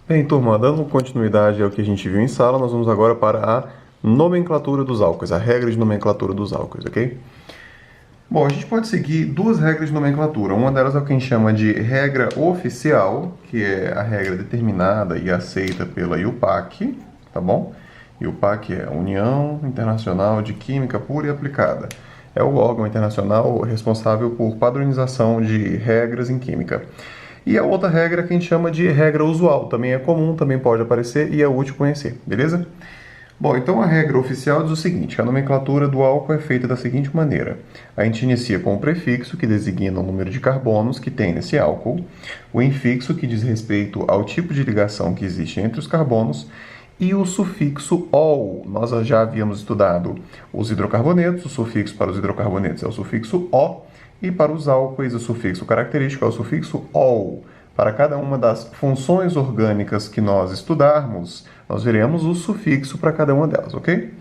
Bem, turma, dando continuidade ao que a gente viu em sala, nós vamos agora para a nomenclatura dos álcoois, a regra de nomenclatura dos álcoois, ok? Bom, a gente pode seguir duas regras de nomenclatura. Uma delas é o que a gente chama de regra oficial, que é a regra determinada e aceita pela IUPAC, tá bom? IUPAC é a União Internacional de Química Pura e Aplicada. É o órgão internacional responsável por padronização de regras em química. E a outra regra que a gente chama de regra usual, também é comum, também pode aparecer e é útil conhecer, beleza? Bom, então a regra oficial diz o seguinte: a nomenclatura do álcool é feita da seguinte maneira. A gente inicia com o prefixo, que designa o número de carbonos que tem nesse álcool, o infixo, que diz respeito ao tipo de ligação que existe entre os carbonos, e o sufixo -ol. Nós já havíamos estudado os hidrocarbonetos, o sufixo para os hidrocarbonetos é o sufixo -o, e para os álcoois o sufixo característico é o sufixo -ol. Para cada uma das funções orgânicas que nós estudarmos, nós veremos o sufixo para cada uma delas, ok?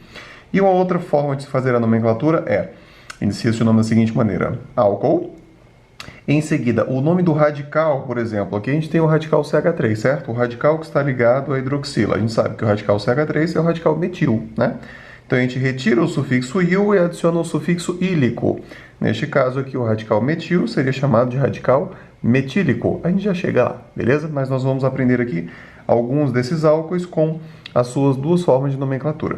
E uma outra forma de se fazer a nomenclatura é, inicia-se o nome da seguinte maneira: álcool. Em seguida, o nome do radical, por exemplo, aqui a gente tem o radical CH3, certo? O radical que está ligado à hidroxila. A gente sabe que o radical CH3 é o radical metil, né? Então a gente retira o sufixo -il e adiciona o sufixo -ílico. Neste caso aqui, o radical metil seria chamado de radical metílico. A gente já chega lá, beleza? Mas nós vamos aprender aqui alguns desses álcoois com as suas duas formas de nomenclatura.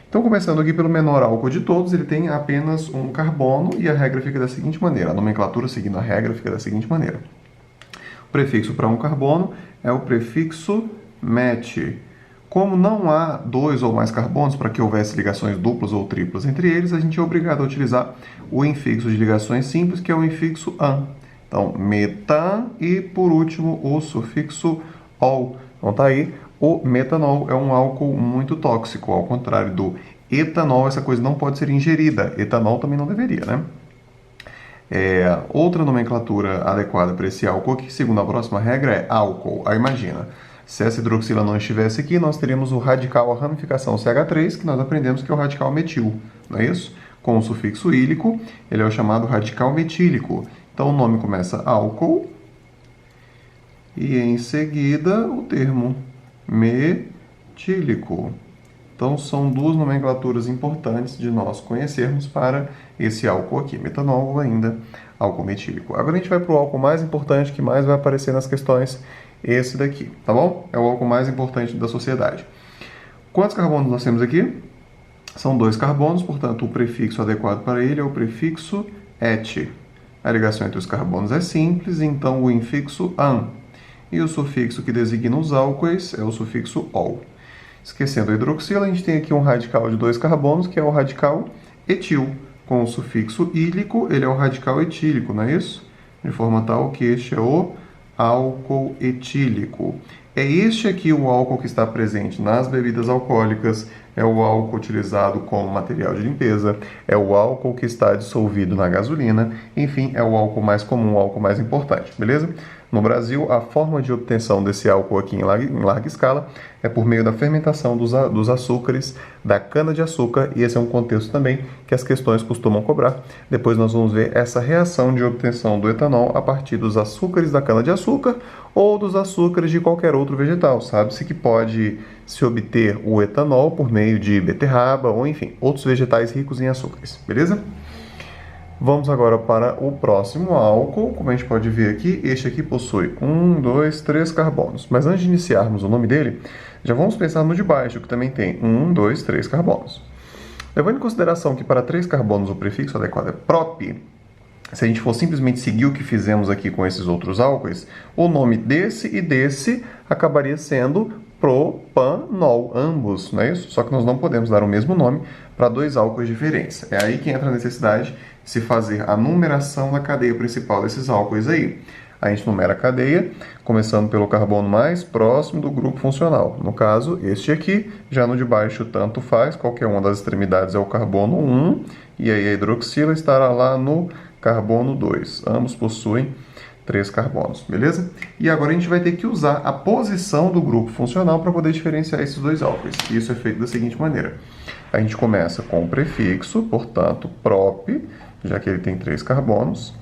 Então, começando aqui pelo menor álcool de todos, ele tem apenas um carbono e a regra fica da seguinte maneira. A nomenclatura seguindo a regra fica da seguinte maneira. O prefixo para um carbono é o prefixo met. Como não há dois ou mais carbonos para que houvesse ligações duplas ou triplas entre eles, a gente é obrigado a utilizar o infixo de ligações simples, que é o infixo -an. Então, metan e, por último, o sufixo -ol. Então, tá aí. O metanol é um álcool muito tóxico, ao contrário do etanol, essa coisa não pode ser ingerida. Etanol também não deveria, né? Outra nomenclatura adequada para esse álcool aqui, segundo a próxima regra, é álcool. Aí imagina, se essa hidroxila não estivesse aqui, nós teríamos o radical, a ramificação CH3, que nós aprendemos que é o radical metil, não é isso? Com o sufixo -ílico, ele é o chamado radical metílico. Então o nome começa álcool e em seguida o termo metílico. Então são duas nomenclaturas importantes de nós conhecermos para esse álcool aqui, metanol ou ainda álcool metílico. Agora a gente vai para o álcool mais importante, que mais vai aparecer nas questões, esse daqui, tá bom? É o álcool mais importante da sociedade. Quantos carbonos nós temos aqui? São 2 carbonos, portanto o prefixo adequado para ele é o prefixo -et. A ligação entre os carbonos é simples, então o infixo -an. E o sufixo que designa os álcoois é o sufixo -ol. Esquecendo a hidroxila, a gente tem aqui um radical de 2 carbonos, que é o radical etil. Com o sufixo -ílico, ele é o radical etílico, não é isso? De forma tal que este é o álcool etílico. É este aqui o álcool que está presente nas bebidas alcoólicas, é o álcool utilizado como material de limpeza, é o álcool que está dissolvido na gasolina, enfim, é o álcool mais comum, o álcool mais importante, beleza? No Brasil, a forma de obtenção desse álcool aqui em larga escala é por meio da fermentação dos açúcares da cana-de-açúcar, e esse é um contexto também que as questões costumam cobrar. Depois nós vamos ver essa reação de obtenção do etanol a partir dos açúcares da cana-de-açúcar ou dos açúcares de qualquer outro vegetal. Sabe-se que pode se obter o etanol por meio de beterraba ou, enfim, outros vegetais ricos em açúcares, beleza? Vamos agora para o próximo álcool. Como a gente pode ver aqui, este aqui possui 1, 2, 3 carbonos. Mas antes de iniciarmos o nome dele, já vamos pensar no de baixo, que também tem 1, 2, 3 carbonos. Levando em consideração que para 3 carbonos o prefixo adequado é prop, se a gente for simplesmente seguir o que fizemos aqui com esses outros álcoois, o nome desse e desse acabaria sendo propanol, ambos, não é isso? Só que nós não podemos dar o mesmo nome para 2 álcoois diferentes. É aí que entra a necessidade de se fazer a numeração na cadeia principal desses álcoois aí. A gente numera a cadeia, começando pelo carbono mais próximo do grupo funcional. No caso, este aqui, já no de baixo tanto faz, qualquer uma das extremidades é o carbono 1, e aí a hidroxila estará lá no carbono 2. Ambos possuem 3 carbonos, beleza? E agora a gente vai ter que usar a posição do grupo funcional para poder diferenciar esses 2 álcoois. Isso é feito da seguinte maneira. A gente começa com o prefixo, portanto, prop, já que ele tem 3 carbonos.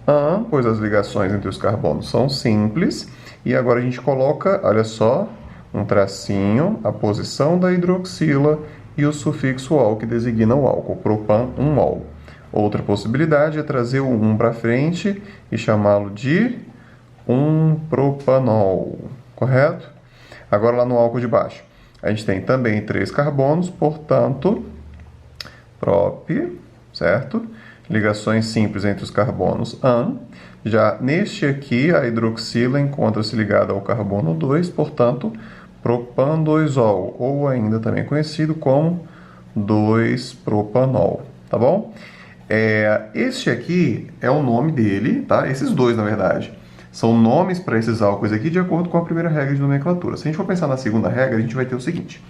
An, pois as ligações entre os carbonos são simples. E agora a gente coloca, olha só, um tracinho, a posição da hidroxila e o sufixo ol, que designa o álcool, propan-1-ol. Outra possibilidade é trazer o 1 para frente e chamá-lo de 1-propanol, correto? Agora lá no álcool de baixo, a gente tem também 3 carbonos, portanto, prop, certo? Ligações simples entre os carbonos an. Já neste aqui, a hidroxila encontra-se ligada ao carbono 2, portanto, propan-2-ol, ou ainda também conhecido como 2-propanol, tá bom? Este aqui é o nome dele, tá? Esses dois, na verdade, são nomes para esses álcoois aqui de acordo com a primeira regra de nomenclatura. Se a gente for pensar na segunda regra, a gente vai ter o seguinte.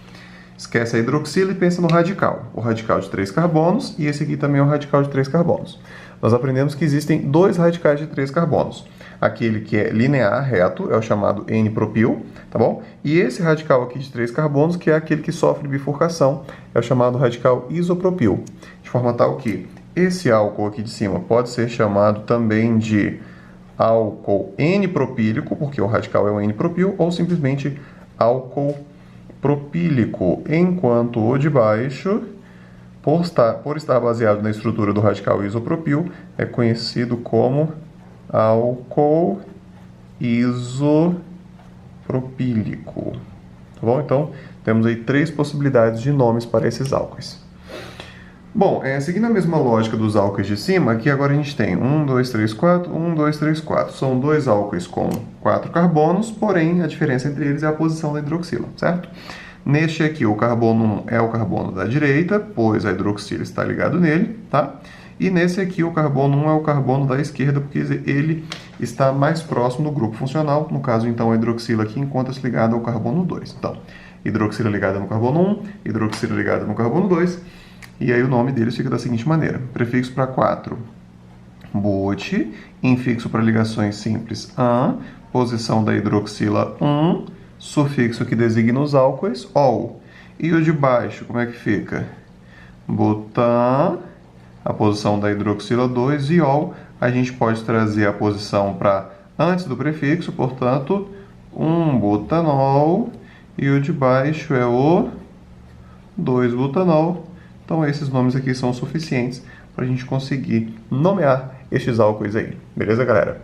Esquece a hidroxila e pensa no radical. O radical de 3 carbonos e esse aqui também é o radical de 3 carbonos. Nós aprendemos que existem 2 radicais de 3 carbonos. Aquele que é linear, reto, é o chamado N-propil, tá bom? E esse radical aqui de 3 carbonos, que é aquele que sofre bifurcação, é o chamado radical isopropil. De forma tal que esse álcool aqui de cima pode ser chamado também de álcool N-propílico, porque o radical é o N-propil, ou simplesmente álcool propílico, enquanto o de baixo, por estar baseado na estrutura do radical isopropil, é conhecido como álcool isopropílico. Tá bom? Então, temos aí 3 possibilidades de nomes para esses álcoois. Bom, seguindo a mesma lógica dos álcoois de cima, aqui agora a gente tem 1, 2, 3, 4, 1, 2, 3, 4. São 2 álcoois com 4 carbonos, porém a diferença entre eles é a posição da hidroxila, certo? Neste aqui, o carbono 1 é o carbono da direita, pois a hidroxila está ligado nele, tá? E nesse aqui, o carbono 1 é o carbono da esquerda, porque ele está mais próximo do grupo funcional. No caso, então, a hidroxila aqui encontra-se ligada ao carbono 2. Então, hidroxila ligada no carbono 1, hidroxila ligada no carbono 2. E aí o nome deles fica da seguinte maneira. Prefixo para 4, but, infixo para ligações simples, an, posição da hidroxila 1, sufixo que designa os álcoois, ol. E o de baixo, como é que fica? Butan, a posição da hidroxila 2 e ol. A gente pode trazer a posição para antes do prefixo, portanto, 1-butanol. E o de baixo é o 2-butanol. Então, esses nomes aqui são suficientes para a gente conseguir nomear estes álcoois aí. Beleza, galera?